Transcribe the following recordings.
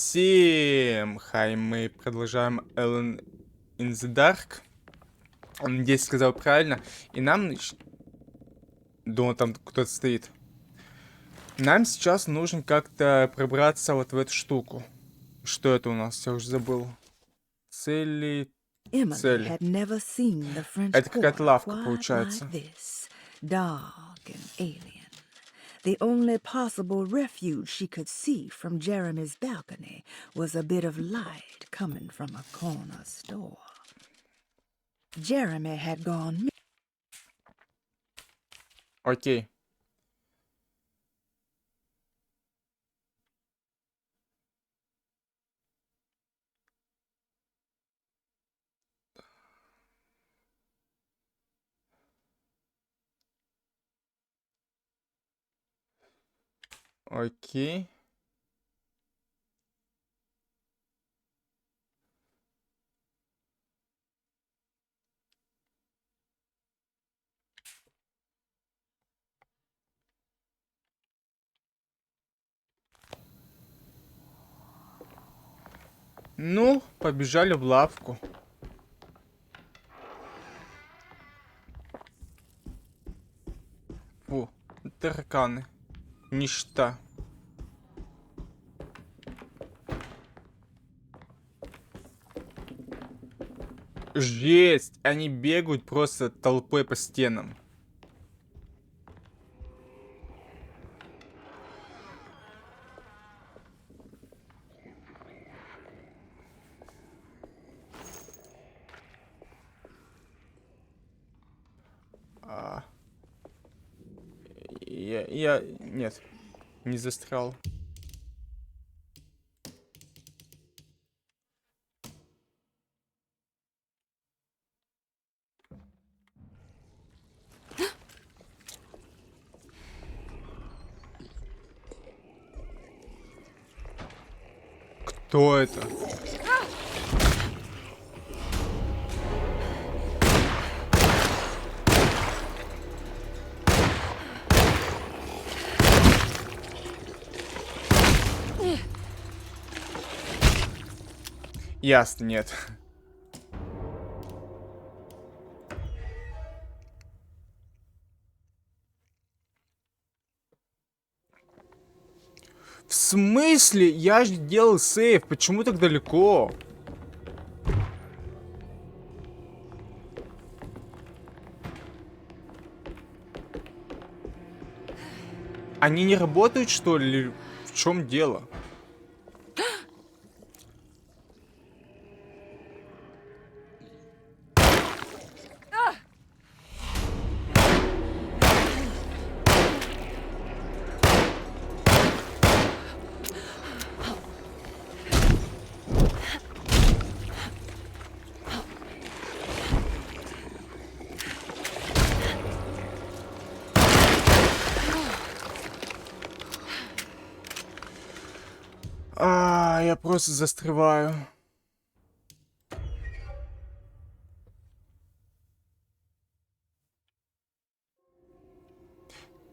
Всем хай, мы продолжаем Alone in the Dark. Надеюсь, сказал правильно. И нам... Думал, там кто-то стоит. Нам сейчас нужно как-то пробраться вот в эту штуку. Что это у нас? Я уже забыл. Цели... Цели. Это какая-то лавка, получается. The only possible refuge she could see from Jeremy's balcony was a bit of light coming from a corner store. Jeremy had gone... Окей. Окей. Ну, побежали в лавку. Фу, тараканы. Ничто. Жесть! Они бегают просто толпой по стенам. Нет, не застрял. Кто это? Ясно, нет. В смысле? Я же делал сейв. Почему так далеко? Они не работают, что ли? В чем дело? Я просто застреваю.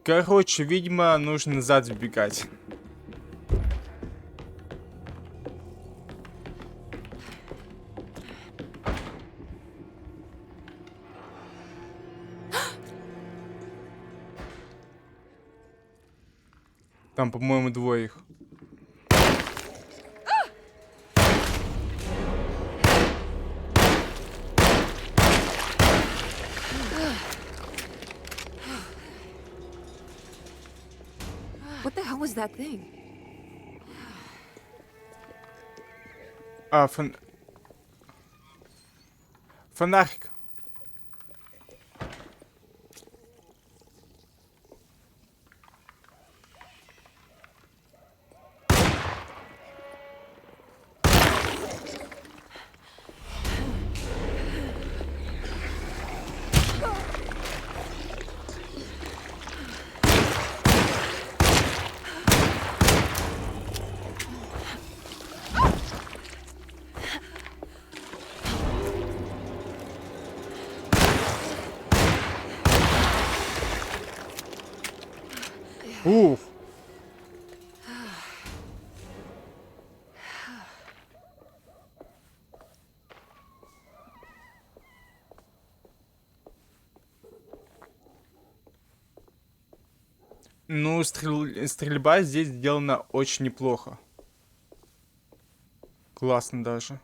Короче, видимо, нужно назад сбегать. Там, по-моему, двое их. What the hell was that thing? Фонарик. Уф. Ну, стрельба здесь сделана очень неплохо. Классно даже.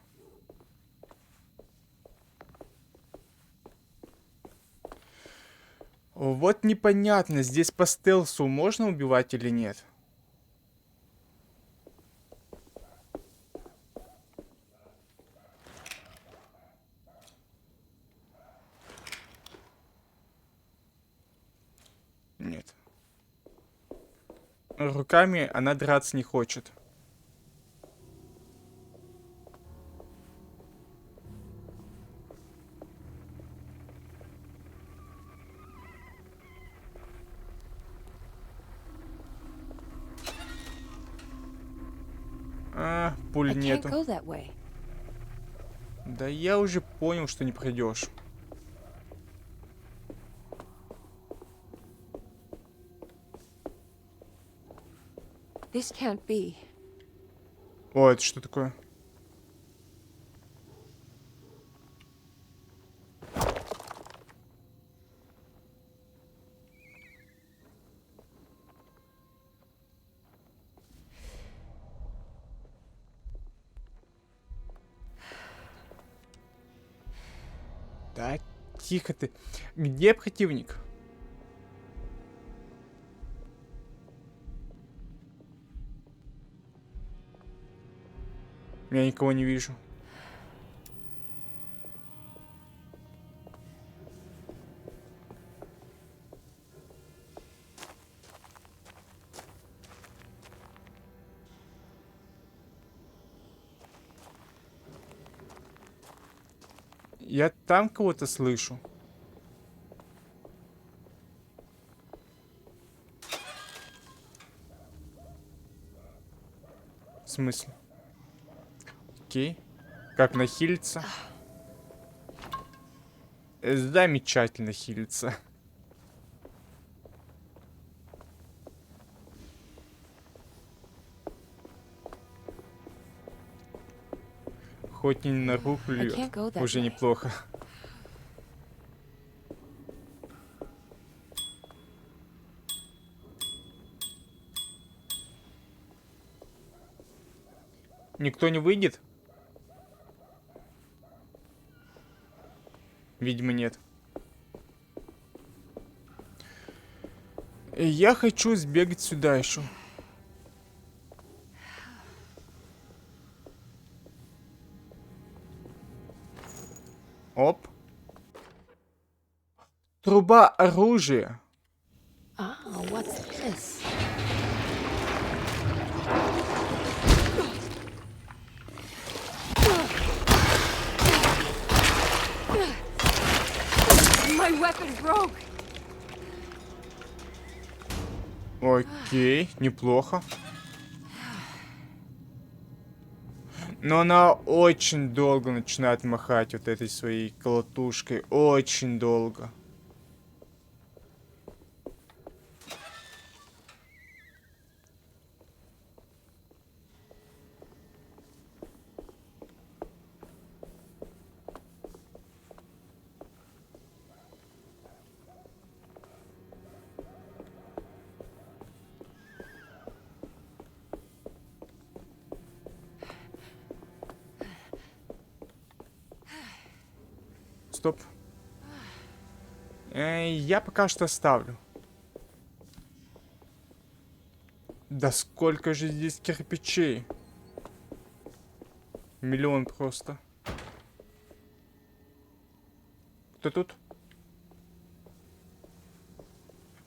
Вот непонятно, здесь по стелсу можно убивать или нет? Нет. Руками она драться не хочет. Пуль I can't нету. go that way. Да я уже понял, что не пройдешь. This can't be. О, это что такое? Да, тихо ты. Где противник? Я никого не вижу. Я там кого-то слышу. В смысле? Окей. Как нахилиться? Замечательно хилится. Хоть не на руку I льет, can't go that уже way. неплохо. Никто не выйдет? Видимо, нет. Я хочу сбегать сюда еще. Оп. Труба оружия. Ah, what's this? My weapon broke. Окей, неплохо. Но она очень долго начинает махать вот этой своей колотушкой. Очень долго. Стоп. Я пока что оставлю. Да сколько же здесь кирпичей? Миллион просто. Кто тут?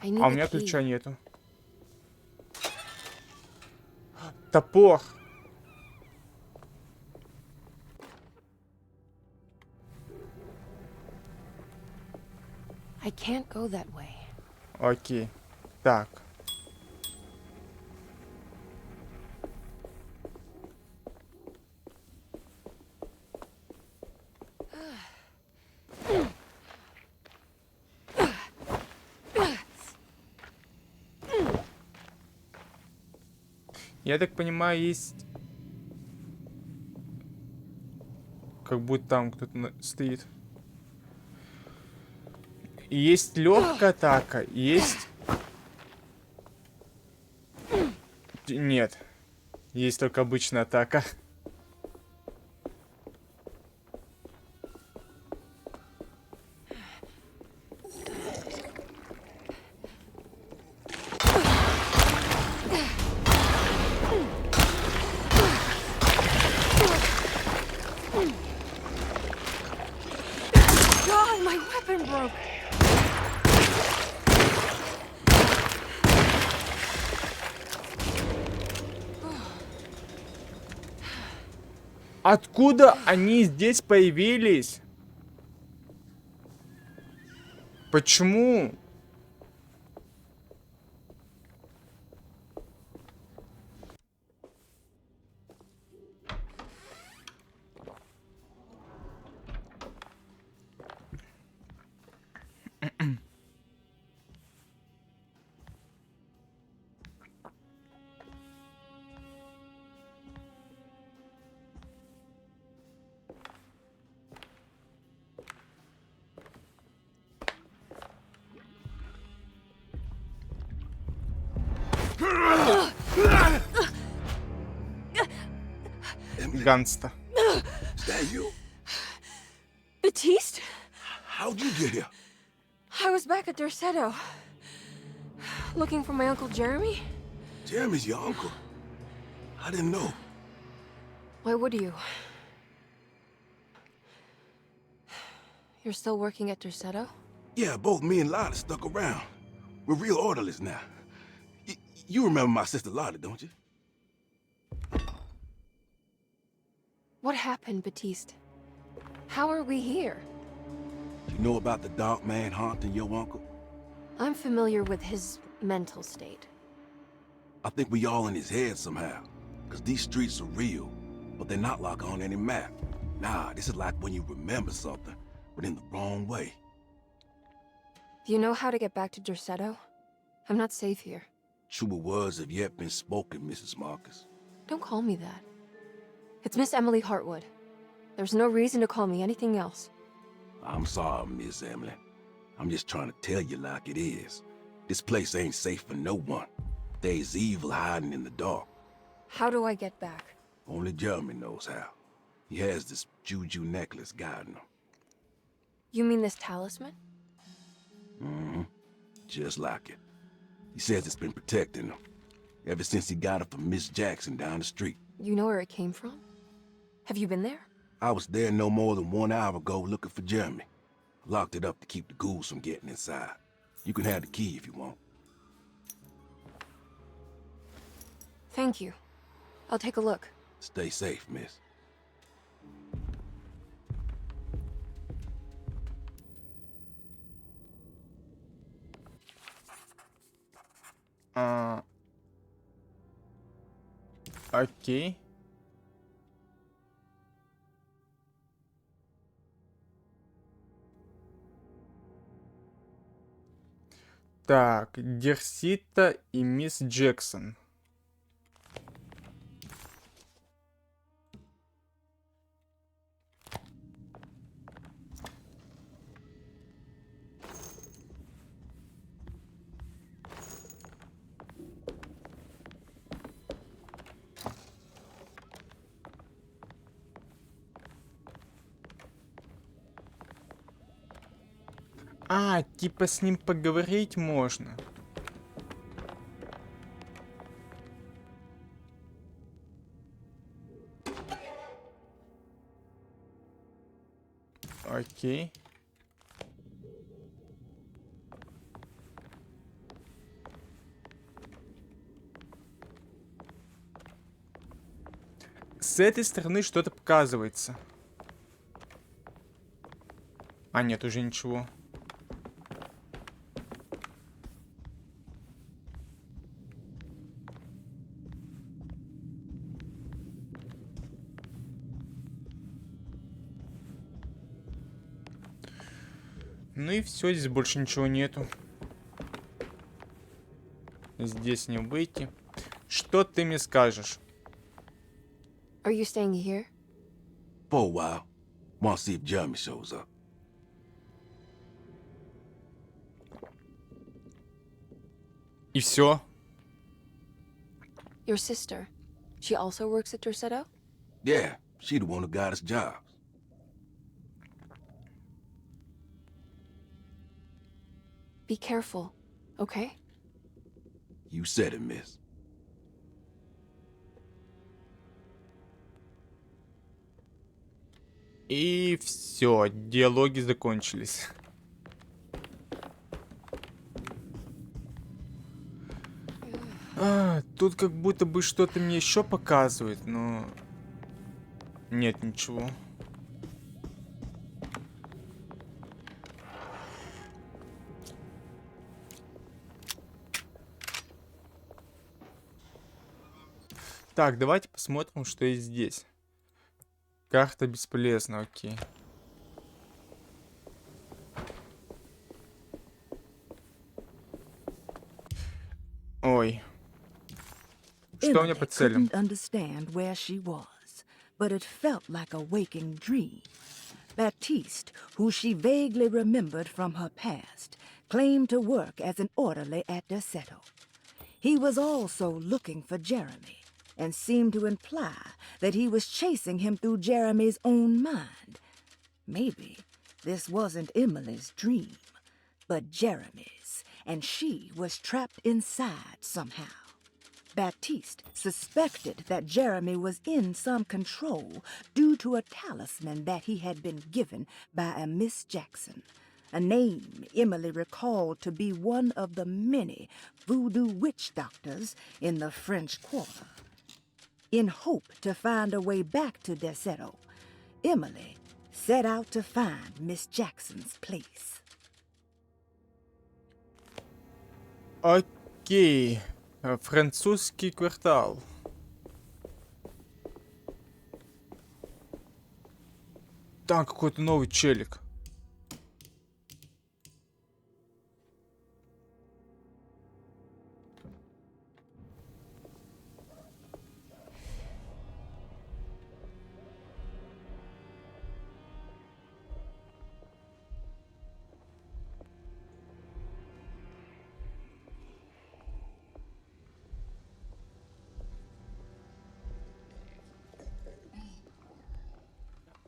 I need А у the меня key. ключа нету. Топор. I can't go that way. Окей. Так. Я так понимаю, есть... Как будто там кто-то стоит. И есть легкая атака, есть Нет. Есть только обычная атака. God, my weapon broke. Откуда они здесь появились? Почему? Ганста. Is that you? Batiste? How'd you get here? I was back at Dorsetto. Looking for my Uncle Jeremy? Jeremy's your uncle. I didn't know. Why would you? You're still working at Dorsetto? Yeah, both me and Lotta stuck around. We're real orderlies now. You remember my sister Lotta, don't you? What happened, Batiste? How are we here? You know about the dark man haunting your uncle? I'm familiar with his mental state. I think we all in his head somehow. Cause these streets are real, but they're not like on any map. Nah, this is like when you remember something, but in the wrong way. Do you know how to get back to Dorsetto? I'm not safe here. Truer words have yet been spoken, Mrs. Marcus. Don't call me that. It's Miss Emily Hartwood. There's no reason to call me anything else. I'm sorry, Miss Emily. I'm just trying to tell you like it is. This place ain't safe for no one. There's evil hiding in the dark. How do I get back? Only Jeremy knows how. He has this juju necklace guiding him. You mean this talisman? Mm-hmm. Just like it. He says it's been protecting him ever since he got it from Miss Jackson down the street. You know where it came from? Have you been there? I was there no more than 1 hour ago looking for Jeremy. Locked it up to keep the ghouls from getting inside. You can have the key if you want. Thank you. I'll take a look. Stay safe, miss. Окей. Так, Дерсита и мисс Джексон. А, типа с ним поговорить можно. Окей. С этой стороны что-то показывается. А, нет, уже ничего. Ну и все, здесь больше ничего нету. Здесь не выйти. Что ты мне скажешь? Are you staying here? For a while. Want to see if Jeremy shows up. И все. Your sister. She also works at Dorsetto? Yeah, she the one who got us jobs. Be careful, okay? You said it, miss. И все, диалоги закончились. Тут как будто бы что-то мне еще показывает, но нет ничего. Так, давайте посмотрим, что есть здесь. Карта бесполезна, окей. Ой. Что у меня по Emily целям? couldn't understand where she was, but it felt like a waking dream. Baptiste, who she vaguely remembered from her past, claimed to work as an orderly at Dorsetto. He was also looking for Jeremy, and seemed to imply that he was chasing him through Jeremy's own mind. Maybe this wasn't Emily's dream, but Jeremy's, and she was trapped inside somehow. Baptiste suspected that Jeremy was in some control due to a talisman that he had been given by a Miss Jackson, a name Emily recalled to be one of the many voodoo witch doctors in the French Quarter. In hope to find a way back to Dorsetto, Emily set out to find Miss Jackson's place. Окей. Французский квартал. Там какой-то новый челик.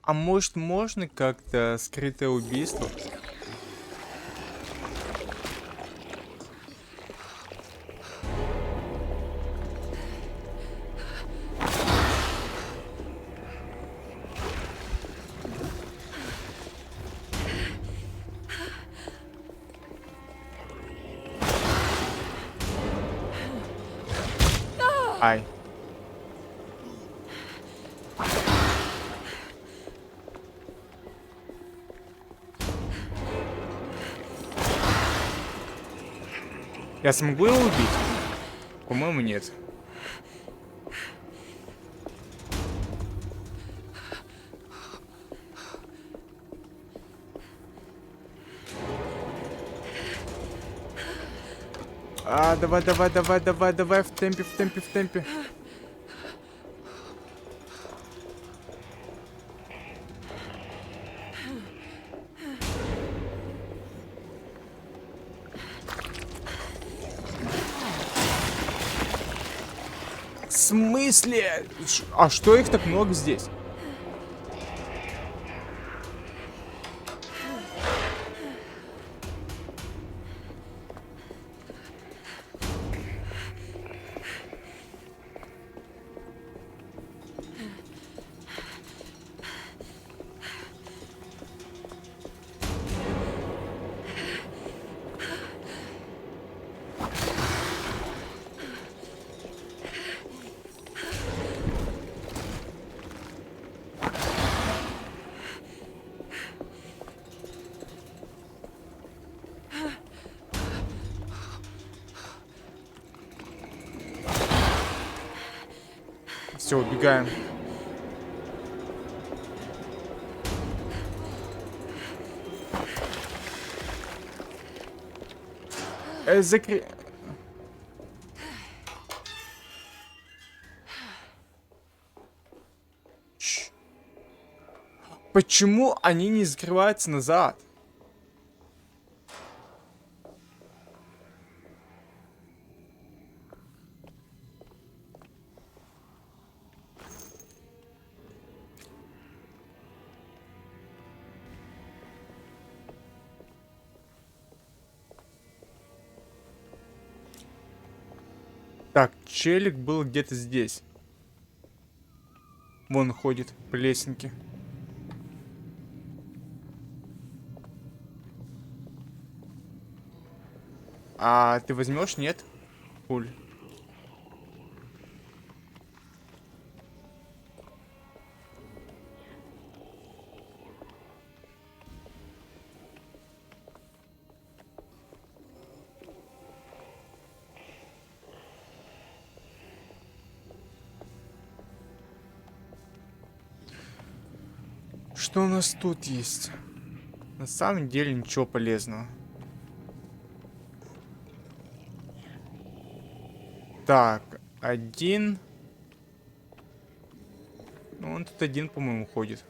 А может, можно как-то скрытое убийство? Ай. Я смогу его убить? По-моему, нет. Давай, давай, давай, давай, давай, в темпе, в темпе, в темпе. В смысле? А что их так много здесь? Все, убегаем. Закры... Почему они не закрываются назад? Так, челик был где-то здесь. Вон ходит по лесенке. А ты возьмешь, нет? Пуль. Что у нас тут есть? На самом деле ничего полезного. Так, один. Ну, он тут один, по-моему, ходит.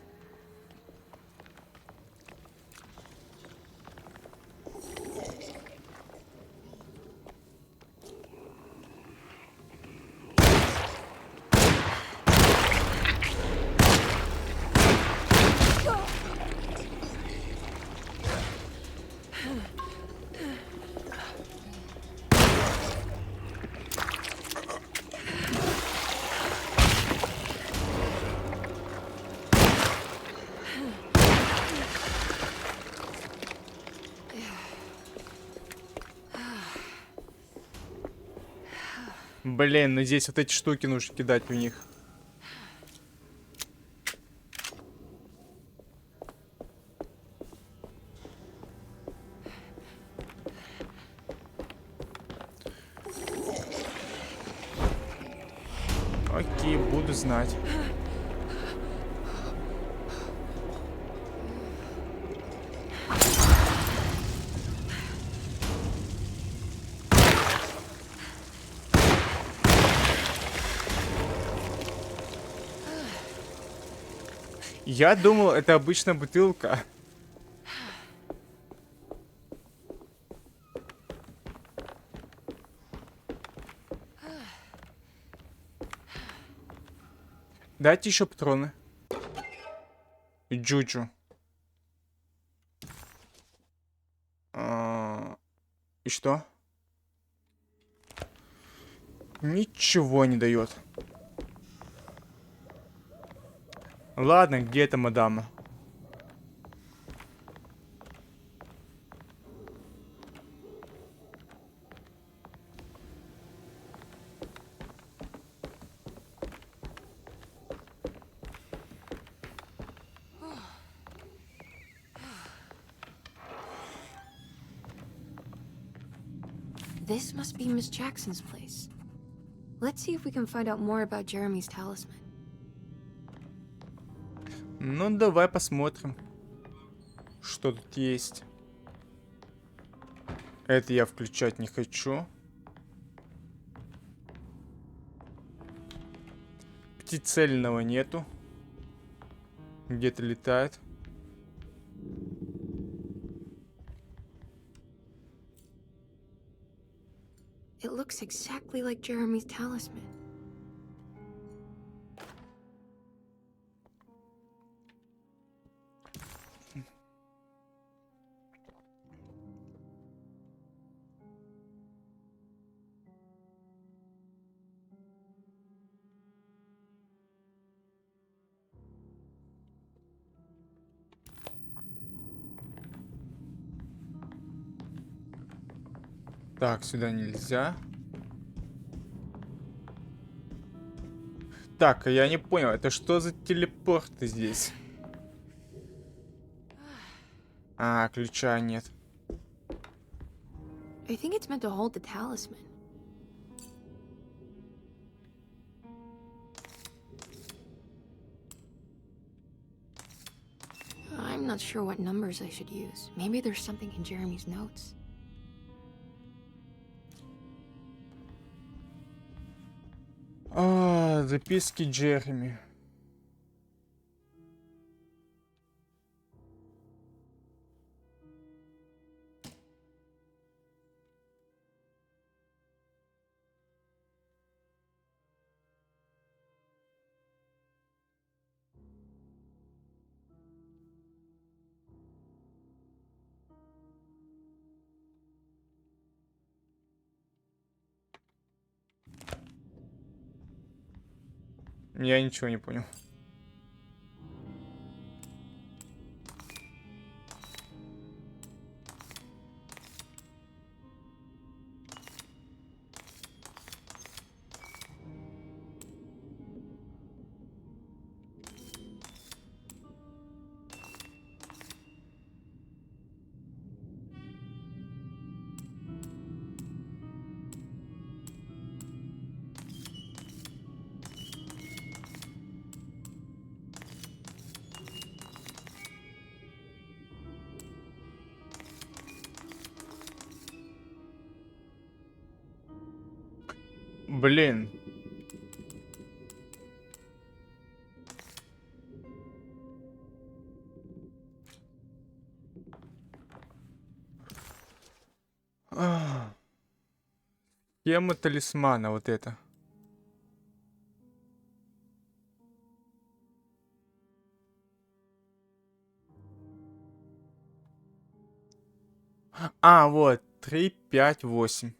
Блин, ну здесь вот эти штуки нужно кидать в них. Окей, буду знать. Я думал, это обычная бутылка. Дайте еще патроны. Джуджу. И что? Ничего не дает. Ладно, где эта мадама? This must be Miss Jackson's place. Let's see if we can find out more about Jeremy's talisman. Ну, давай посмотрим, что тут есть. Это я включать не хочу. Птицельного нету. Где-то летает. It looks exactly like Jeremy's talisman. Так, сюда нельзя. Так, я не понял, это что за телепорты здесь? А, ключа нет. I think it's meant to hold the talisman. I'm not sure what numbers I should use. Maybe there's something in Jeremy's notes. А, записки Джереми. Я ничего не понял. Блин. Тема талисмана, вот это. А, вот, 3, 5, 8.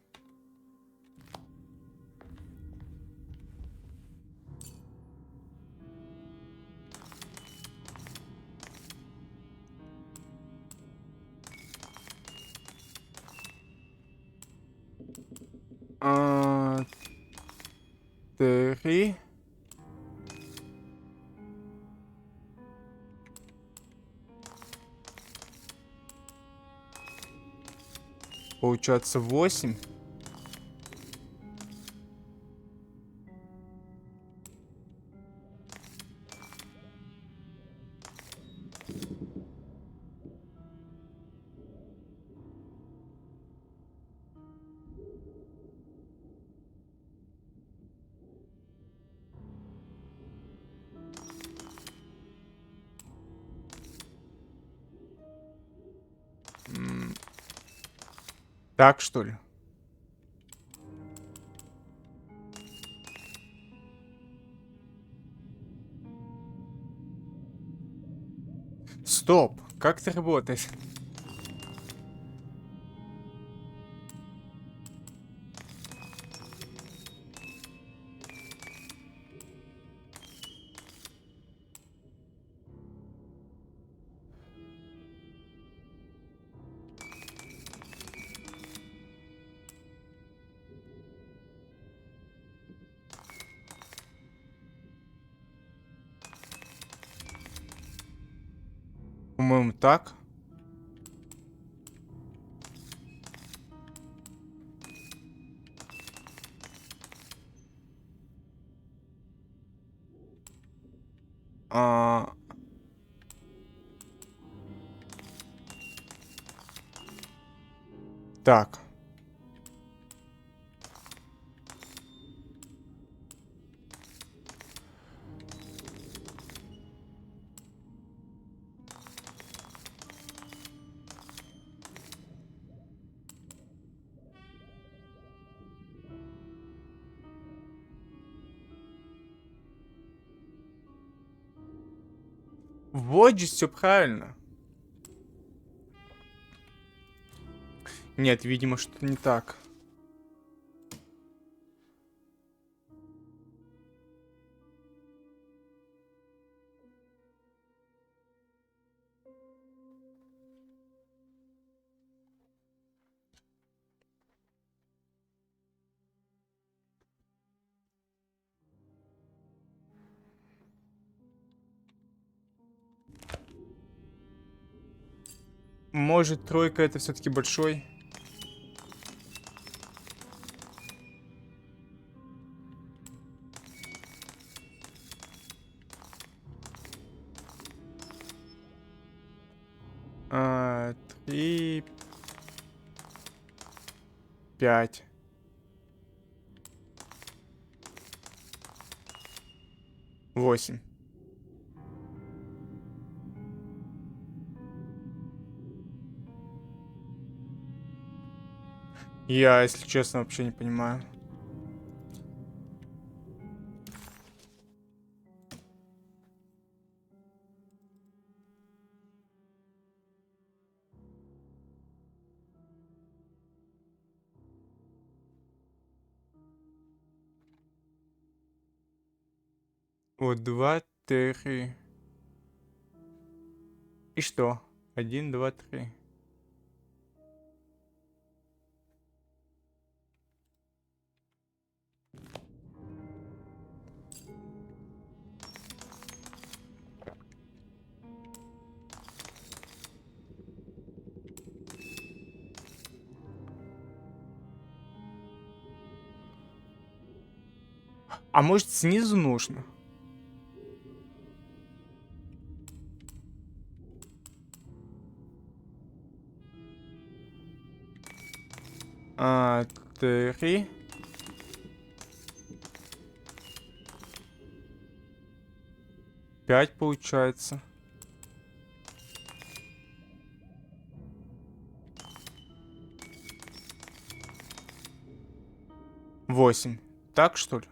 А, 3. Получается 8. Так, что ли? Стоп! Как это работает? По-моему, так. А... Так. Вот же все правильно. Нет, видимо, что-то не так. Может, тройка это все-таки большой? А, 3, 5. Восемь. Я, если честно, вообще не понимаю. Вот 2, 3. И что? 1, 2, 3. А может, снизу нужно? А, 3. 5 получается. 8. Так, что ли?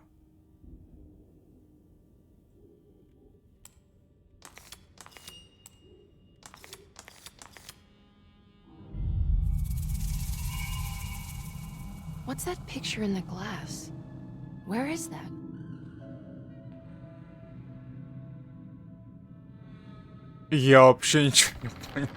What's that picture in the glass? Where is that? Я вообще ничего не понял.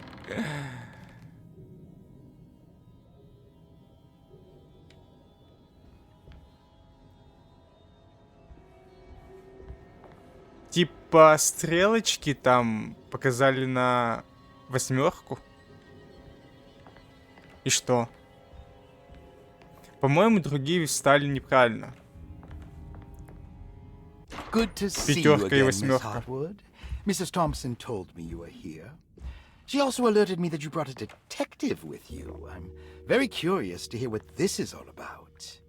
Типа стрелочки там показали на 8. И что? По-моему, другие встали неправильно. Good to see you Пятерка и again, Miss 8. Hartwood. Mrs. Thompson told me you were here. She also alerted me that you brought a detective with you. I'm very curious to hear what this is all about.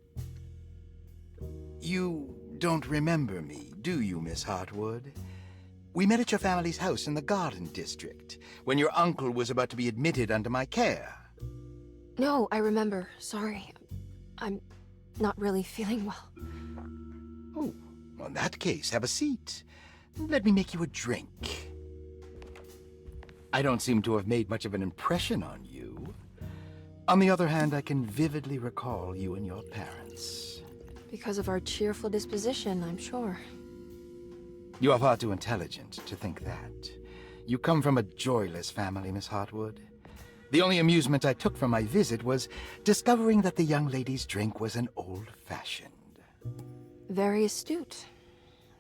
You don't remember me, do you, Miss Hartwood? We met at your family's house in the Garden District, when your uncle was about to be admitted under my care. No, I remember. Sorry. I'm not really feeling well. Oh, well, in that case, have a seat. Let me make you a drink. I don't seem to have made much of an impression on you. On the other hand, I can vividly recall you and your parents. Because of our cheerful disposition, I'm sure. You are far too intelligent to think that. You come from a joyless family, Miss Hartwood. The only amusement I took from my visit was discovering that the young lady's drink was an old-fashioned. Very astute.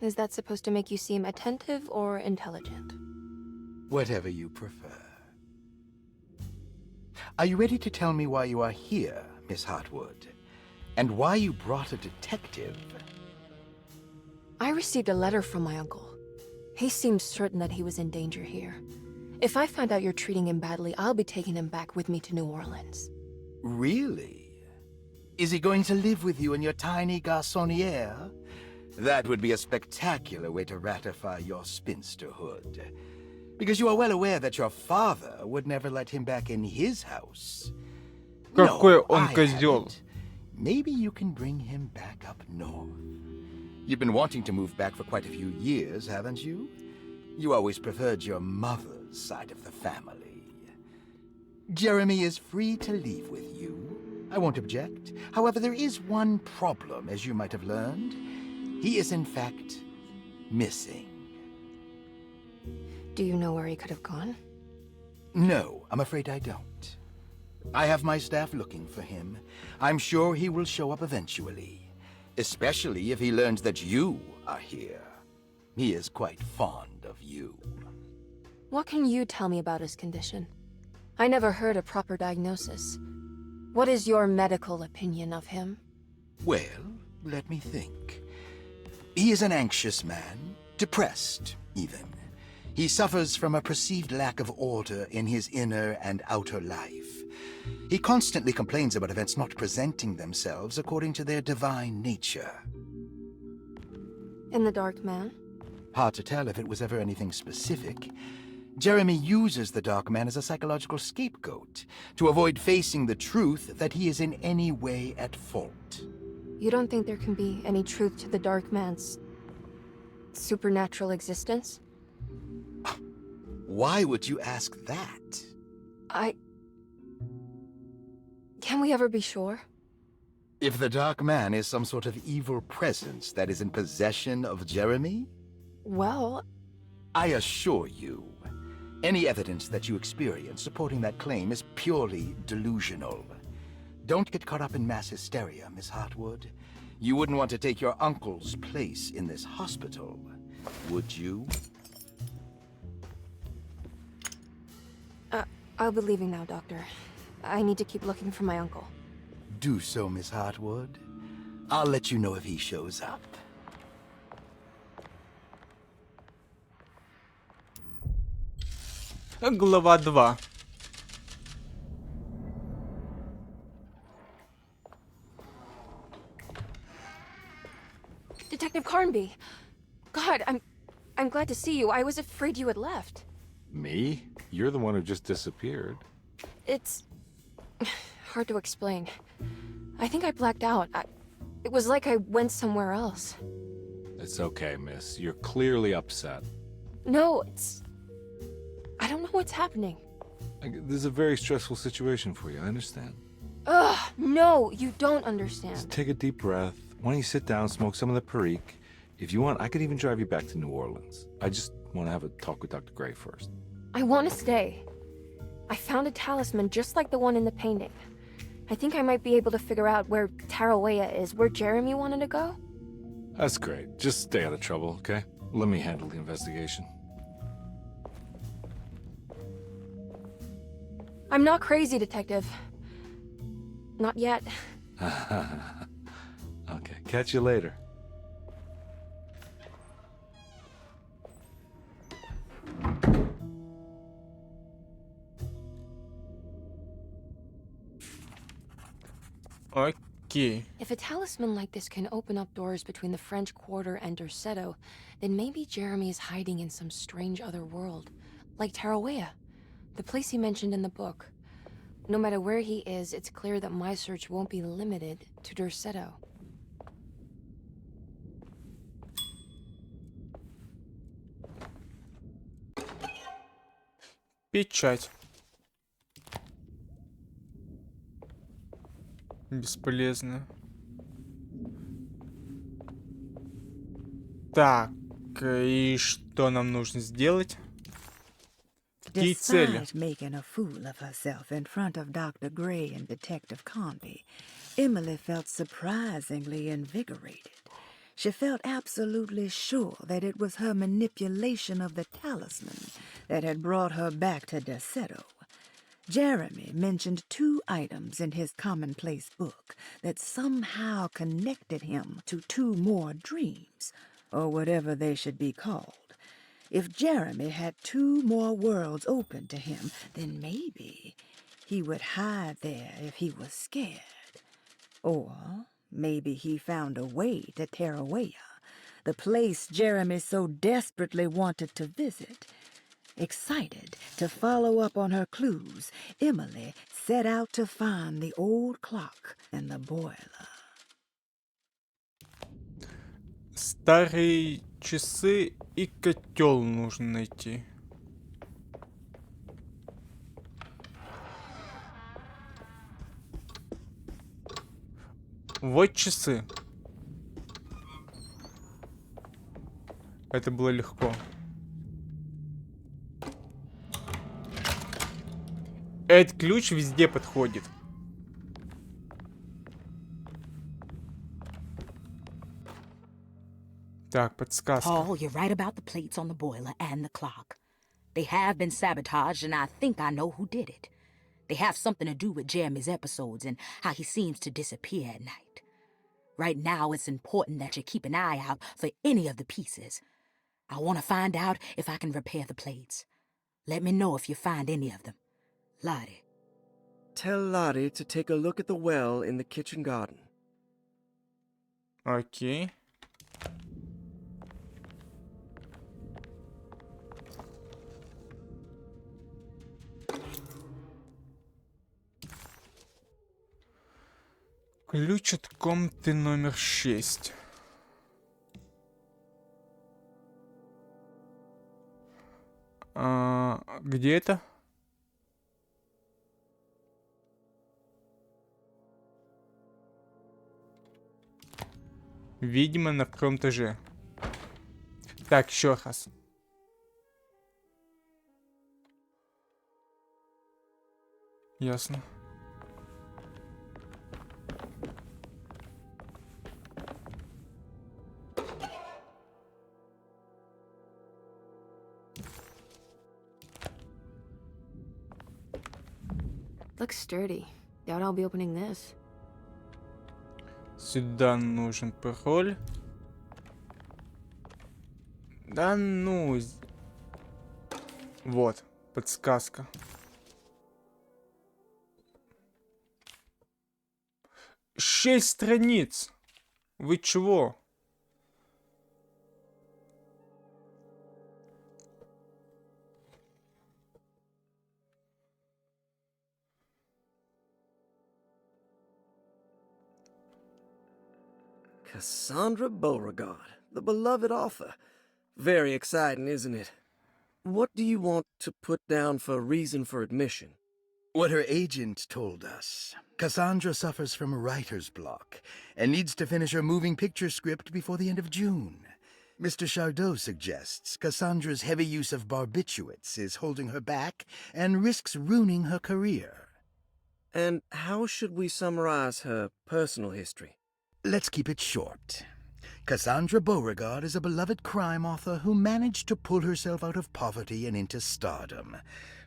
Is that supposed to make you seem attentive or intelligent? Whatever you prefer. Are you ready to tell me why you are here, Miss Hartwood? And why you brought a detective? I received a letter from my uncle. He seemed certain that he was in danger here. If I find out you're treating him badly, I'll be taking him back with me to New Orleans. Really? Is he going to live with you in your tiny garçonniere? That would be a spectacular way to ratify your spinsterhood. Because you are well aware that your father would never let him back in his house. Какой No, он I козёл. haven't. Maybe you can bring him back up north. You've been wanting to move back for quite a few years, haven't you? You always preferred your mother's side of the family. Jeremy is free to leave with you. I won't object. However, there is one problem, as you might have learned. He is, in fact, missing. Do you know where he could have gone? No, I'm afraid I don't. I have my staff looking for him. I'm sure he will show up eventually. Especially if he learns that you are here. He is quite fond of you. What can you tell me about his condition? I never heard a proper diagnosis. What is your medical opinion of him? Well, let me think. He is an anxious man, depressed, even. He suffers from a perceived lack of order in his inner and outer life. He constantly complains about events not presenting themselves according to their divine nature. And the Dark Man? Hard to tell if it was ever anything specific. Jeremy uses the Dark Man as a psychological scapegoat to avoid facing the truth that he is in any way at fault. You don't think there can be any truth to the Dark Man's supernatural existence? Why would you ask that? Can we ever be sure? If the Dark Man is some sort of evil presence that is in possession of Jeremy, Well, I assure you, any evidence that you experience supporting that claim is purely delusional. Don't get caught up in mass hysteria, Miss Hartwood. You wouldn't want to take your uncle's place in this hospital, would you? I'll be leaving now, Doctor. I need to keep looking for my uncle. Do so, Miss Hartwood. I'll let you know if he shows up. Глава 2. Detective Carnby! God, I'm glad to see you. I was afraid you had left. Me? You're the one who just disappeared. It's hard to explain. I think I blacked out. It was like I went somewhere else. It's okay, miss. You're clearly upset. No, I don't know what's happening. This is a very stressful situation for you, I understand. Ugh, no, you don't understand. Just take a deep breath. Why don't you sit down, smoke some of the Perique? If you want, I could even drive you back to New Orleans. I just want to have a talk with Dr. Gray first. I want to stay. I found a talisman just like the one in the painting. I think I might be able to figure out where Tarawea is, where Jeremy wanted to go. That's great. Just stay out of trouble, okay? Let me handle the investigation. I'm not crazy, Detective. Not yet. Okay, catch you later. Окей. If a talisman like this can open up doors between the French Quarter and Derceto, then maybe Jeremy is hiding in some strange other world. Like Tarawea, the place he mentioned in the book. No matter where he is, it's clear that my search won't be limited to Derceto. Печать. Бесполезно. Так, и что нам нужно сделать? Какие цели? Despite making a fool of herself in front of Dr. Gray and Detective Conby, Emily felt surprisingly invigorated. She felt absolutely sure that it was her manipulation of the talisman that had brought her back to Derceto. Jeremy mentioned 2 items in his commonplace book that somehow connected him to 2 more dreams, or whatever they should be called. If Jeremy had 2 more worlds open to him, then maybe he would hide there if he was scared. Or maybe he found a way to Tarawea, the place Jeremy so desperately wanted to visit. Excited to follow up on her clues, Emily set out to find the old clock and the boiler. Старые часы и котел нужно найти. Вот часы. Это было легко. Этот ключ везде подходит. Так, подсказка. Paul, you're right about the plates on the boiler and the clock. They have been sabotaged, and I think I know who did it. They have something to do with Jeremy's episodes and how he seems to disappear at night. Right now, it's important that you keep an eye out for any of the pieces. I want to find out if I can repair the plates. Let me know if you find any of them. Lottie. Tell Lottie to take a look at the well in the kitchen garden. Окей. Ключ от комнаты номер 6. Где это? Видимо, на втором этаже. Так, еще раз. Ясно. Looks sturdy. Doubt I'll be opening this. Сюда нужен пароль. Да ну... Вот, подсказка. Шесть страниц. Вы чего? Cassandra Beauregard, the beloved author. Very exciting, isn't it? What do you want to put down for reason for admission? What her agent told us. Cassandra suffers from writer's block and needs to finish her moving picture script before the end of June. Mr. Chardot suggests Cassandra's heavy use of barbiturates is holding her back and risks ruining her career. And how should we summarize her personal history? Let's keep it short. Cassandra Beauregard is a beloved crime author who managed to pull herself out of poverty and into stardom.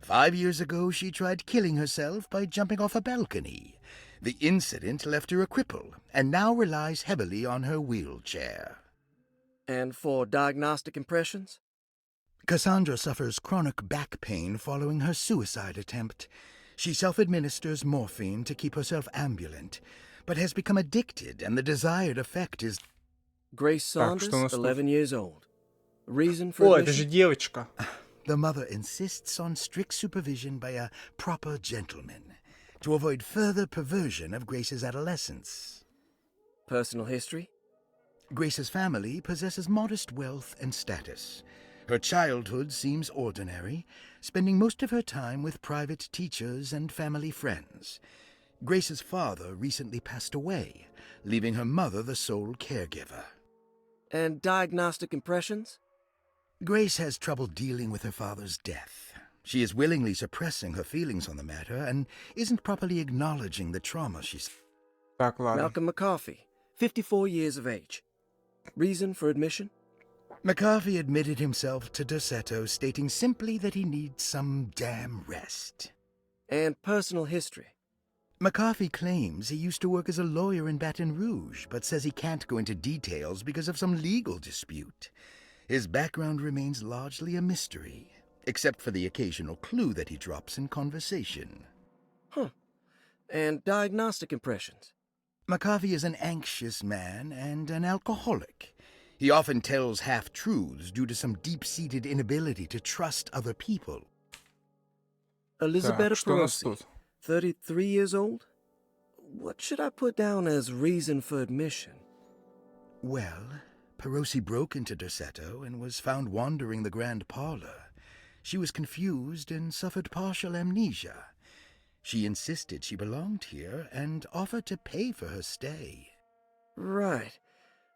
5 years ago, she tried killing herself by jumping off a balcony. The incident left her a cripple, and now relies heavily on her wheelchair. And for diagnostic impressions? Cassandra suffers chronic back pain following her suicide attempt. She self-administers morphine to keep herself ambulant, but has become addicted, and the desired effect is... Grace Так, Saunders, что у нас тут? 11 years old. Reason for О, это же admission? девочка. The mother insists on strict supervision by a proper gentleman to avoid further perversion of Grace's adolescence. Personal history? Grace's family possesses modest wealth and status. Her childhood seems ordinary, spending most of her time with private teachers and family friends. Grace's father recently passed away, leaving her mother the sole caregiver. And diagnostic impressions? Grace has trouble dealing with her father's death. She is willingly suppressing her feelings on the matter and isn't properly acknowledging the trauma she's... Так, ладно. Malcolm McCarthy, 54 years of age. Reason for admission? McCarthy admitted himself to Dorsetto, stating simply that he needs some damn rest. And personal history? McCarthy claims he used to work as a lawyer in Baton Rouge, but says he can't go into details because of some legal dispute. His background remains largely a mystery, except for the occasional clue that he drops in conversation. Huh. And diagnostic impressions? McCarthy is an anxious man and an alcoholic. He often tells half-truths due to some deep-seated inability to trust other people. Elizabeth что у нас Perosi, тут? 33 years old? What should I put down as reason for admission? Well, Perosi broke into Dorsetto and was found wandering the grand parlor. She was confused and suffered partial amnesia. She insisted she belonged here and offered to pay for her stay. Right.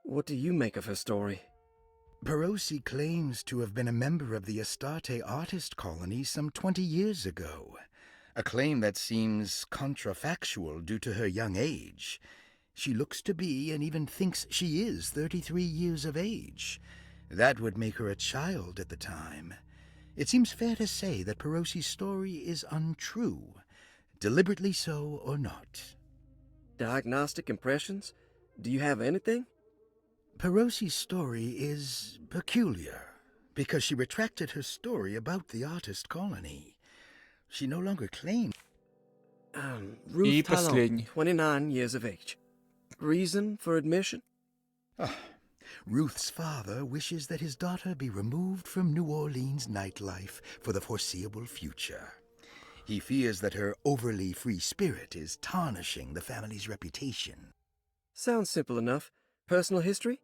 What do you make of her story? Perosi claims to have been a member of the Astarte artist colony some 20 years ago, a claim that seems contrafactual due to her young age. She looks to be and even thinks she is 33 years of age. That would make her a child at the time. It seems fair to say that Perosi's story is untrue, deliberately so or not. Diagnostic impressions? Do you have anything? Perosi's story is peculiar because she retracted her story about the artist colony. She no longer claims... Ruth Talon, последний. 29 years of age. Reason for admission? Ruth's father wishes that his daughter be removed from New Orleans nightlife for the foreseeable future. He fears that her overly free spirit is tarnishing the family's reputation. Sounds simple enough. Personal history?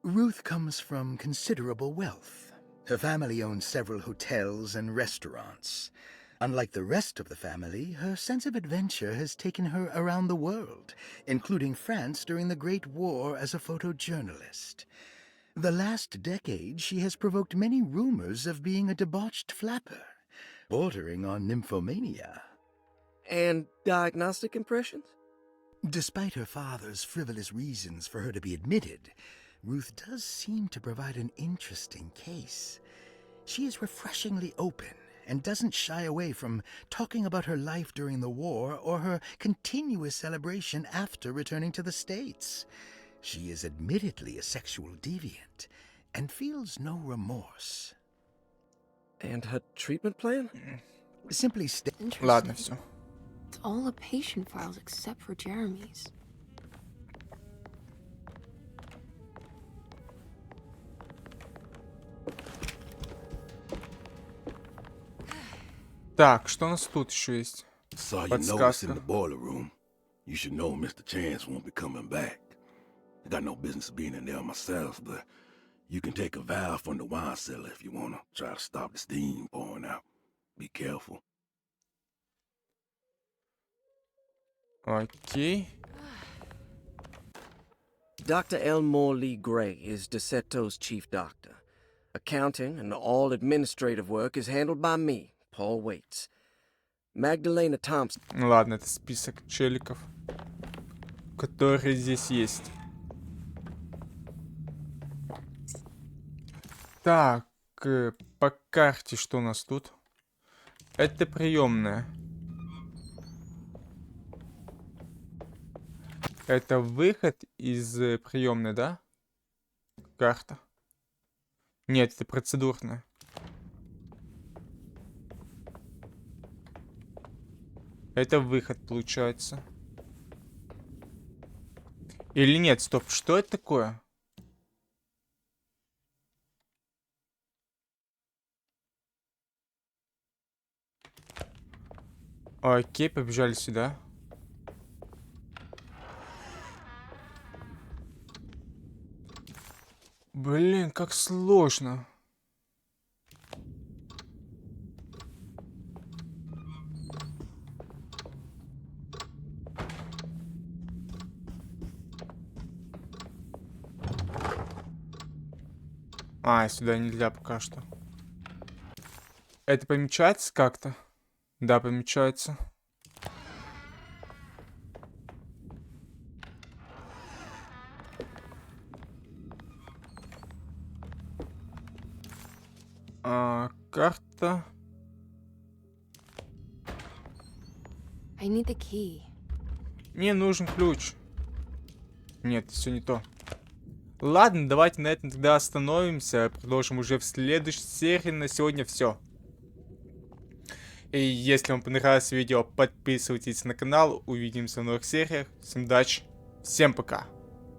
Ruth comes from considerable wealth. Her family owns several hotels and restaurants. Unlike the rest of the family, her sense of adventure has taken her around the world, including France during the Great War as a photojournalist. The last decade, she has provoked many rumors of being a debauched flapper, bordering on nymphomania. And diagnostic impressions? Despite her father's frivolous reasons for her to be admitted, Ruth does seem to provide an interesting case. She is refreshingly open and doesn't shy away from talking about her life during the war or her continuous celebration after returning to the States. She is admittedly a sexual deviant and feels no remorse. And her treatment plan? Simply stay. Ладно, все. It's all the patient files except for Jeremy's. Так, что у нас тут еще есть? Saw your notice in the boiler room. You should know Mr. Chance won't be coming back. I got no business being in there myself, but you can take a valve from the wine cellar if you want to try to stop the steam pouring out. Be careful. Окей. Dr. Elmore Lee Gray is DeSeto's chief doctor. Accounting and all administrative work is handled by me, Paul Waits. Magdalena Thompson. Ладно, это список челиков, которые здесь есть. Так, по карте что у нас тут? Это приемная. Это выход из приемной, да? Карта. Нет, это процедурная. Это выход, получается. Или нет, стоп, что это такое? Окей, побежали сюда. Блин, как сложно. А, сюда нельзя пока что. Это помечается как-то? Да, помечается. Карта. I need the key. Мне нужен ключ. Нет, все не то. Ладно, давайте на этом тогда остановимся. Продолжим уже в следующей серии. На сегодня все. И если вам понравилось видео, подписывайтесь на канал. Увидимся в новых сериях. Всем удачи. Всем пока.